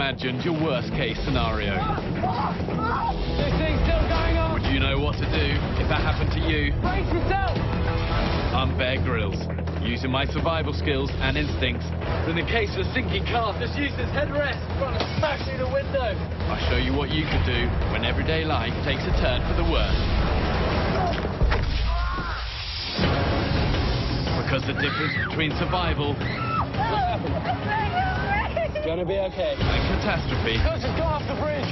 imagined your worst-case scenario. This thing's still going on! Would you know what to do if that happened to you? Brace yourself! I'm Bear Grylls, using my survival skills and instincts. In the case of a sinking car, just use this headrest trying to smash through the window. I'll show you what you could do when everyday life takes a turn for the worse. Because the difference between survival It's gonna be okay. and catastrophe Let's just go off the bridge.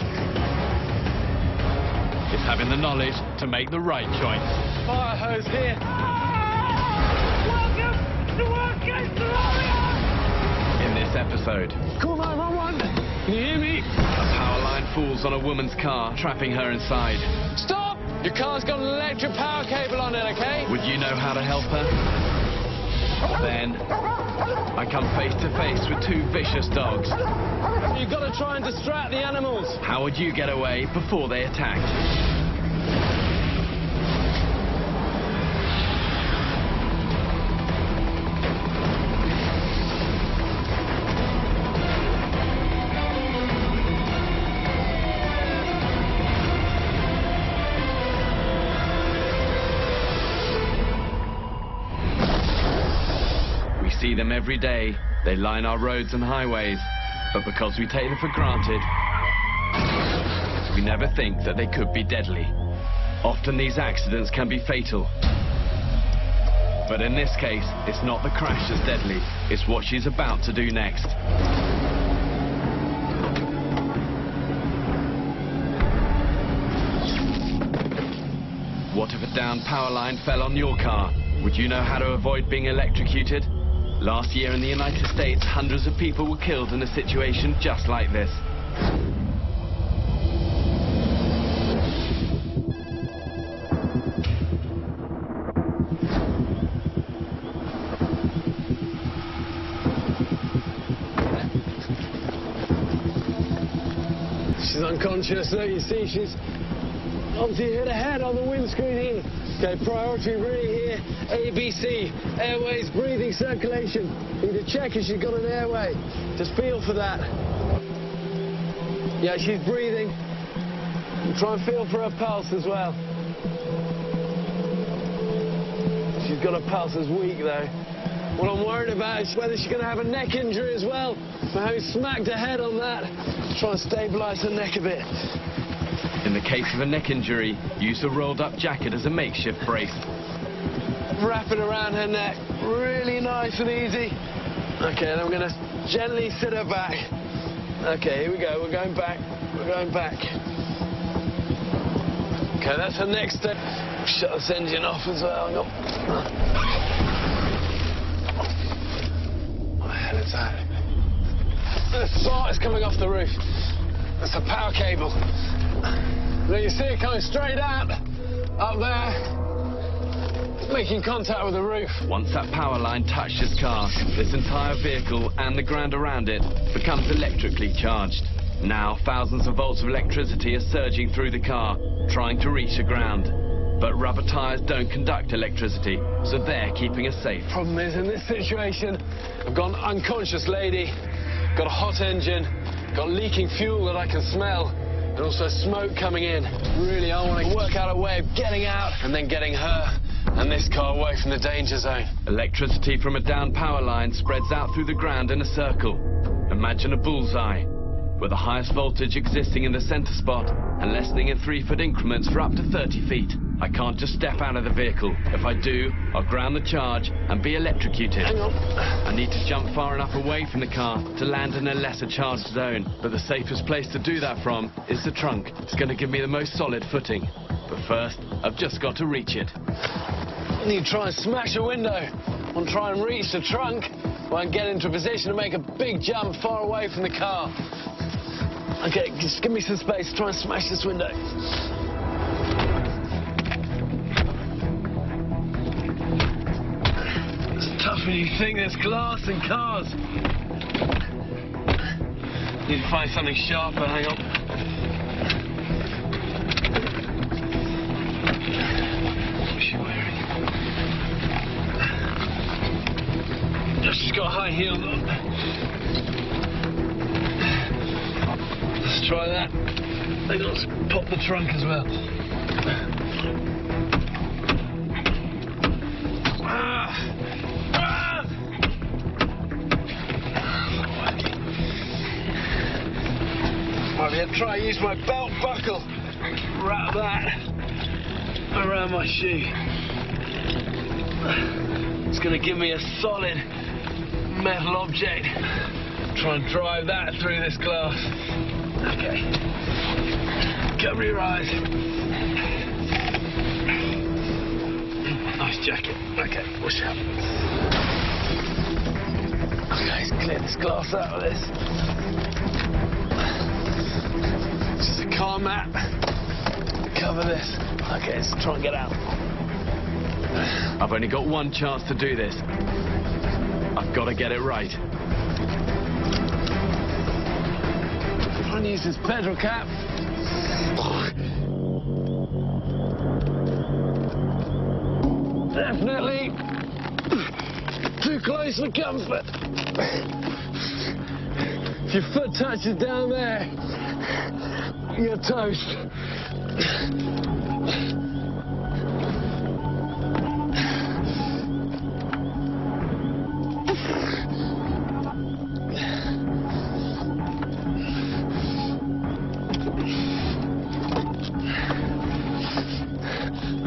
is having the knowledge to make the right choice. Fire hose here. Welcome to worst-case scenario! In this episode, Call 911. Can you hear me? a power line falls on a woman's car, trapping her inside. Stop! Your car's got an electric power cable on it, okay? Would you know how to help her? Then, I come face to face with two vicious dogs. You've got to try and distract the animals. How would you get away before they attacked? We see them every day. They line our roads and highways. But because we take them for granted, we never think that they could be deadly. Often these accidents can be fatal. But in this case, it's not the crash that's deadly, it's what she's about to do next. What if a downed power line fell on your car? Would you know how to avoid being electrocuted? Last year in the United States, hundreds of people were killed in a situation just like this. She's unconscious, so you see she's obviously hit her head on the windscreen here. Okay, priority really here, ABC, airways, breathing, circulation. Need to check if she's got an airway. Just feel for that. Yeah, she's breathing. And try and feel for her pulse as well. She's got a pulse that's weak though. What I'm worried about is whether she's going to have a neck injury as well. For having smacked her head on that. Try and stabilise her neck a bit. In the case of a neck injury, use a rolled-up jacket as a makeshift brace. Wrap it around her neck, really nice and easy. Okay, then I'm going to gently sit her back. Okay, here we go, we're going back, Okay, that's her next step. Shut this engine off as well. What the hell is that? The spark is coming off the roof. That's the power cable. Now you see it coming straight out, up there, making contact with the roof. Once that power line touched his car, this entire vehicle and the ground around it becomes electrically charged. Now, thousands of volts of electricity are surging through the car, trying to reach the ground. But rubber tires don't conduct electricity, so they're keeping us safe. Problem is, in this situation, I've got an unconscious lady, got a hot engine, got leaking fuel that I can smell, and also smoke coming in. Really, I want to work out a way of getting out and then getting her and this car away from the danger zone. Electricity from a downed power line spreads out through the ground in a circle. Imagine a bullseye, with the highest voltage existing in the center spot and lessening in 3-foot increments for up to 30 feet. I can't just step out of the vehicle. If I do, I'll ground the charge and be electrocuted. Hang on. I need to jump far enough away from the car to land in a lesser charged zone. But the safest place to do that from is the trunk. It's going to give me the most solid footing. But first, I've just got to reach it. I need to try and smash a window. I want to try and reach the trunk where I can get into a position to make a big jump far away from the car. Okay, just give me some space to try and smash this window. It's tougher than you think. There's glass and cars. Need to find something sharper. Hang on. What's she wearing? Oh, she's got high heels on. try that. They got to pop the trunk as well. Might be able to try and use my belt buckle. Wrap that around my shoe. It's going to give me a solid metal object. Try and drive that through this glass. Okay. Cover your eyes. Nice jacket. Okay, watch out. Okay, let's clear this glass out of this. Just a car mat. Cover this. Okay, let's try and get out. I've only got one chance to do this. I've got to get it right. Try and use this petrol cap. Definitely too close for comfort. If your foot touches down there, you're toast.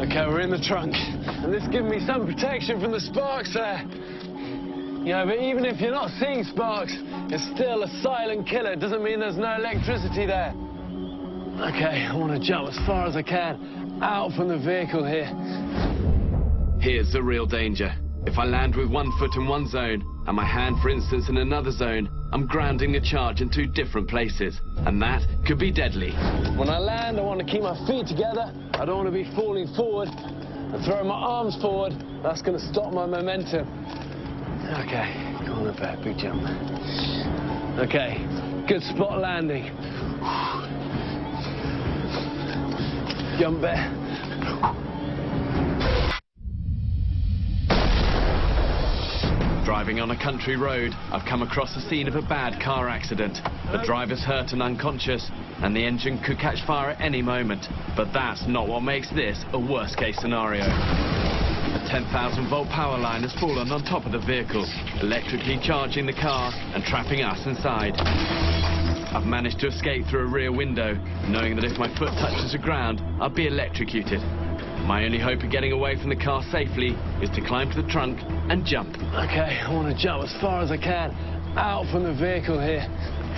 Okay, we're in the trunk, and this gives me some protection from the sparks there. You know, but even if you're not seeing sparks, it's still a silent killer. It doesn't mean there's no electricity there. Okay, I want to jump as far as I can out from the vehicle here. Here's the real danger. If I land with one foot in one zone, and my hand, for instance, in another zone, I'm grounding the charge in two different places, and that could be deadly. When I land, I want to keep my feet together. I don't want to be falling forward and throwing my arms forward. That's going to stop my momentum. Okay, go on a bit, big jump. Okay, good spot landing. Jump there. Driving on a country road, I've come across the scene of a bad car accident. The driver's hurt and unconscious, and the engine could catch fire at any moment. But that's not what makes this a worst-case scenario. A 10,000-volt power line has fallen on top of the vehicle, electrically charging the car and trapping us inside. I've managed to escape through a rear window, knowing that if my foot touches the ground, I'll be electrocuted. My only hope of getting away from the car safely is to climb to the trunk and jump. Okay, I want to jump as far as I can out from the vehicle here.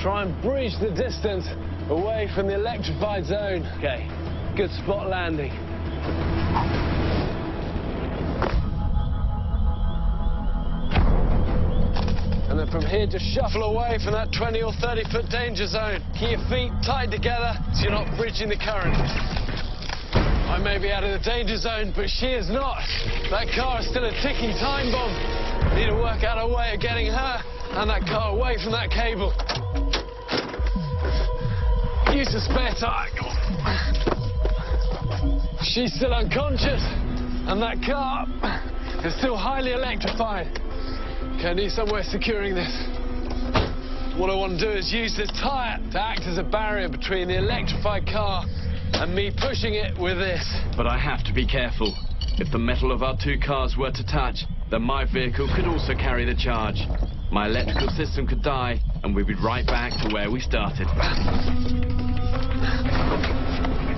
Try and bridge the distance away from the electrified zone. Okay, good spot landing. And then from here, just shuffle away from that 20 or 30-foot danger zone. Keep your feet tight together so you're not bridging the current. I may be out of the danger zone, but she is not. That car is still a ticking time bomb. Need to work out a way of getting her and that car away from that cable. Use the spare tire. She's still unconscious, and that car is still highly electrified. Okay, I need somewhere securing this. What I want to do is use this tire to act as a barrier between the electrified car and me pushing it with this. But I have to be careful. If the metal of our two cars were to touch, then my vehicle could also carry the charge. My electrical system could die, and we'd be right back to where we started.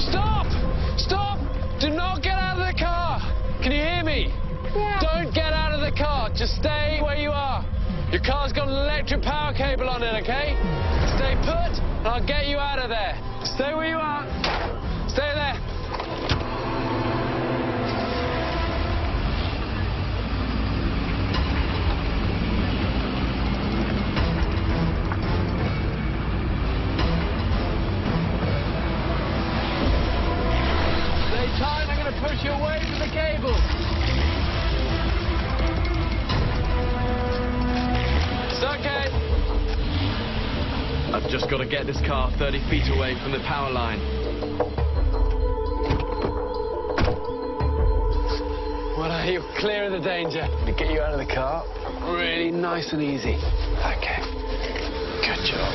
Stop! Stop! Do not get out of the car! Can you hear me? Yeah. Don't get out of the car. Just stay where you are. Your car's got an electric power cable on it, okay? Stay put, and I'll get you out of there. Stay where you are. Stay there. Stay tight, I'm going to push you away from the cable. It's okay. I've just got to get this car 30 feet away from the power line. Well, you're clear of the danger. To get you out of the car, really nice and easy. Okay, good job.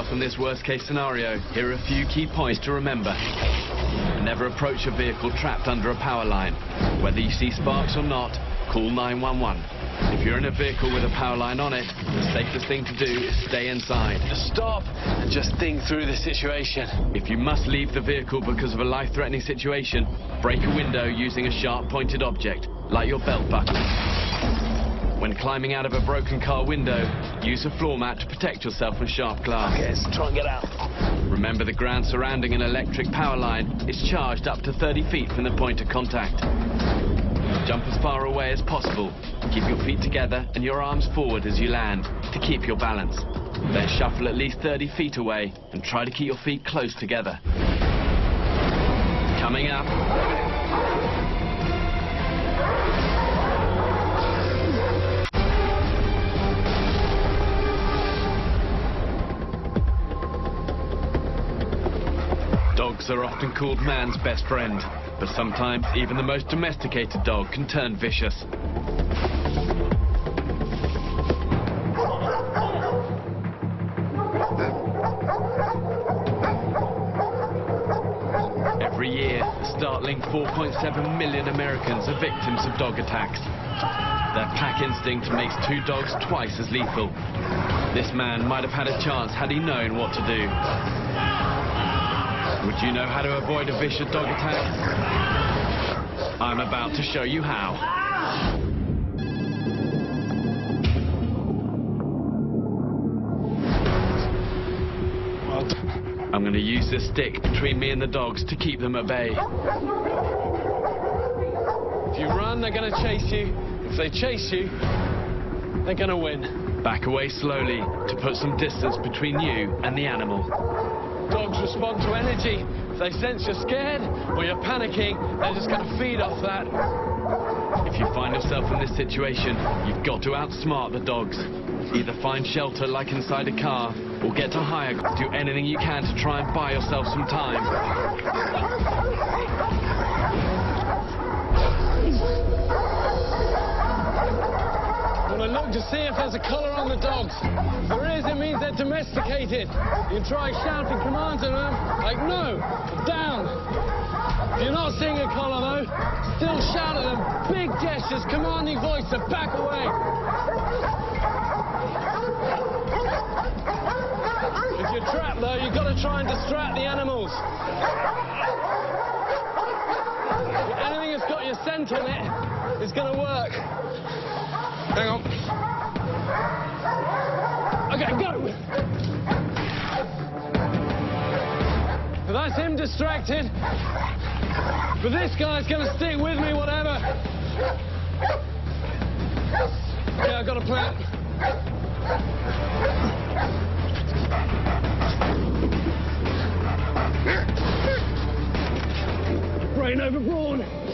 yourself in this worst-case scenario, here are a few key points to remember. Never approach a vehicle trapped under a power line. Whether you see sparks or not, call 911. If you're in a vehicle with a power line on it, the safest thing to do is stay inside. Just stop and just think through the situation. If you must leave the vehicle because of a life-threatening situation, break a window using a sharp-pointed object, like your belt buckle. When climbing out of a broken car window, use a floor mat to protect yourself from sharp glass. Okay, let's try and get out. Remember, the ground surrounding an electric power line is charged up to 30 feet from the point of contact. Jump as far away as possible. Keep your feet together and your arms forward as you land to keep your balance. Then shuffle at least 30 feet away and try to keep your feet close together. Coming up. Dogs are often called man's best friend, but sometimes even the most domesticated dog can turn vicious. Every year, a startling 4.7 million Americans are victims of dog attacks. Their pack instinct makes two dogs twice as lethal. This man might have had a chance had he known what to do. Would you know how to avoid a vicious dog attack? I'm about to show you how. I'm going to use this stick between me and the dogs to keep them at bay. If you run, they're going to chase you. If they chase you, they're going to win. Back away slowly to put some distance between you and the animal. Dogs respond to energy. If they sense you're scared or you're panicking, they're just going to feed off that. If you find yourself in this situation, you've got to outsmart the dogs. Either find shelter like inside a car, or get to higher. Do anything you can to try and buy yourself some time. Look to see if there's a collar on the dogs. If there is, it means they're domesticated. You try shouting commands at them, like no, down. If you're not seeing a collar though, still shout at them, big gestures, commanding voice to back away. If you're trapped though, you've got to try and distract the animals. Anything that's got your scent on it is going to work. Hang on. Okay, go! So that's him distracted. But this guy's going to stick with me, whatever. Okay, I've got a plan. Brain over brawn.